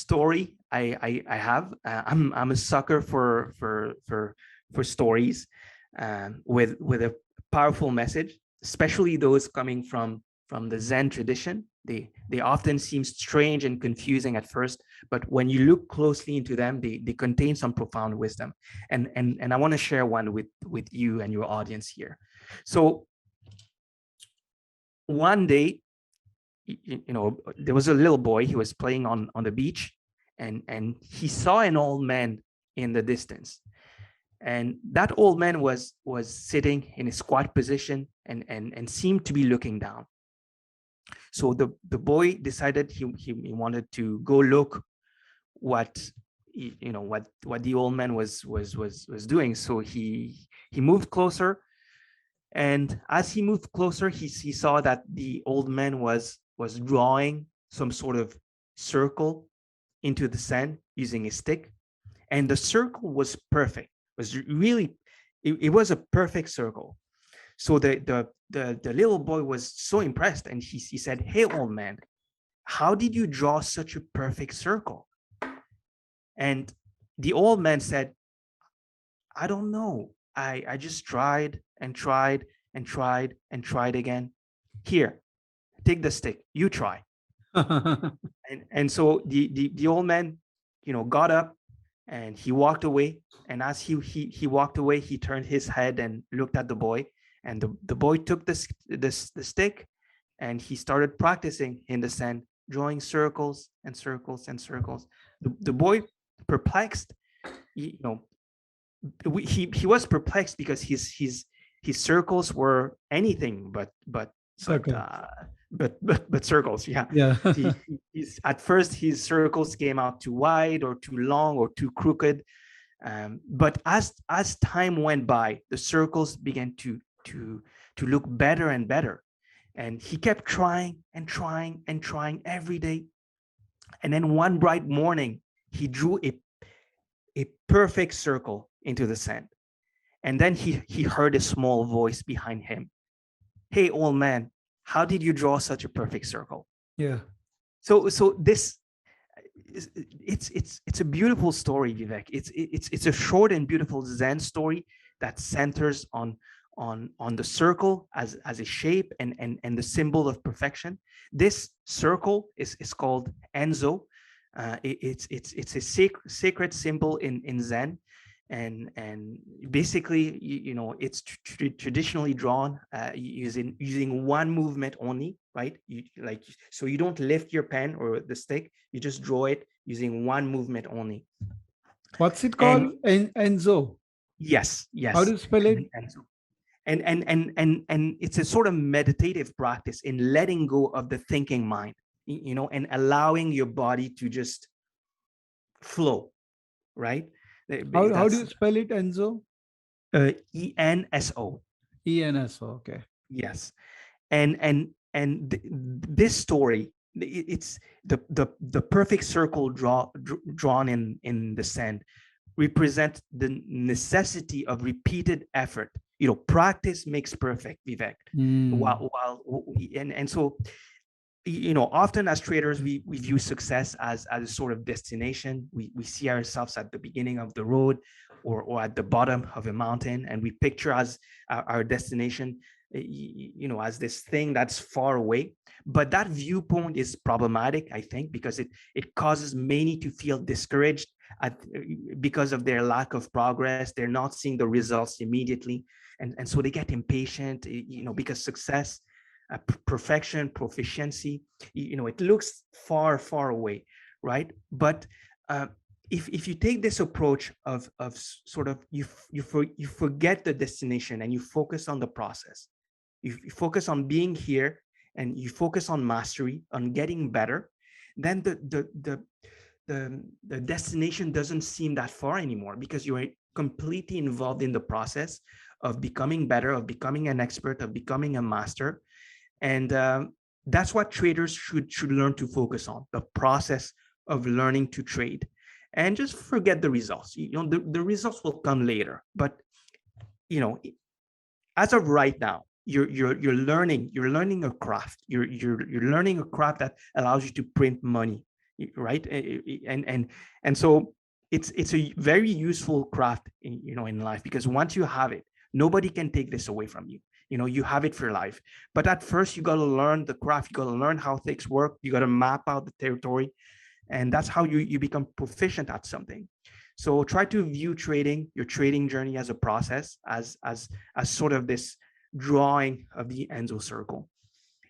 story I have. I'm a sucker for stories with a powerful message, especially those coming from the Zen tradition. They often seem strange and confusing at first, but when you look closely into them, they contain some profound wisdom. And I want to share one with you and your audience here. So one day, there was a little boy. He was playing on the beach, and he saw an old man in the distance. And that old man was sitting in a squat position and seemed to be looking down. So the boy decided he wanted to go look what what the old man was doing. So he moved closer, and as he moved closer, he saw that the old man was drawing some sort of circle into the sand using a stick, and the circle was perfect. It was a perfect circle. So the little boy was so impressed, and he said, "Hey, old man, how did you draw such a perfect circle?" And the old man said, "I don't know. I just tried and tried and tried and tried again. Here, take the stick. You try." And so the old man, got up and he walked away. And as he walked away, he turned his head and looked at the boy. And the boy took the stick, and he started practicing in the sand, drawing circles and circles and circles. The boy, perplexed, he was perplexed because his circles were anything but circles. Yeah. Yeah. At first his circles came out too wide or too long or too crooked. But as time went by, the circles began to look better and better. And he kept trying and trying and trying every day. And then one bright morning, he drew a perfect circle into the sand. And then he heard a small voice behind him. "Hey, old man, how did you draw such a perfect circle?" Yeah. So this, it's a beautiful story, Vivek. It's a short and beautiful Zen story that centers on the circle as a shape and the symbol of perfection. This circle is called enso. It's a sacred symbol in Zen, and basically, it's traditionally drawn using one movement only, right? So you don't lift your pen or the stick, you just draw it using one movement only. What's it called? Enso. Yes. How do you spell it? And it's a sort of meditative practice in letting go of the thinking mind, and allowing your body to just flow, right? How do you spell it, Enso? ENSO. ENSO. Okay. Yes. And this story, it's the perfect circle drawn in the sand, represent the necessity of repeated effort. Practice makes perfect, Vivek. And so, often as traders, we view success as a sort of destination. We see ourselves at the beginning of the road or at the bottom of a mountain, and we picture as our destination, as this thing that's far away. But that viewpoint is problematic, I think, because it causes many to feel discouraged because of their lack of progress. They're not seeing the results immediately, and so they get impatient, because success, perfection, proficiency, it looks far away, right? But if you take this approach of sort of you forget the destination and you focus on the process, you focus on being here, and you focus on mastery, on getting better, then the destination doesn't seem that far anymore, because you are completely involved in the process of becoming better, of becoming an expert, of becoming a master. And that's what traders should learn to focus on, the process of learning to trade, and just forget the results. The results will come later, but as of right now, you're learning a craft. You're learning a craft that allows you to print money. right? And so it's a very useful craft in, in life, because once you have it, nobody can take this away from you. You have it for life. But at first, you got to learn the craft. You got to learn how things work. You got to map out the territory, and that's how you become proficient at something. So try to view trading, your trading journey, as a process, as sort of this drawing of the Enso circle.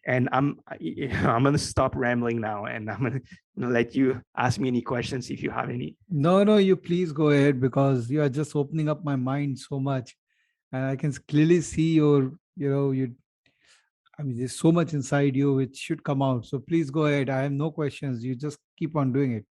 And I'm gonna stop rambling now, and I'm gonna let you ask me any questions if you have any. No, no, you please go ahead because you are just opening up my mind so much. And I can clearly see I mean, there's so much inside you which should come out. So please go ahead. I have no questions. You just keep on doing it.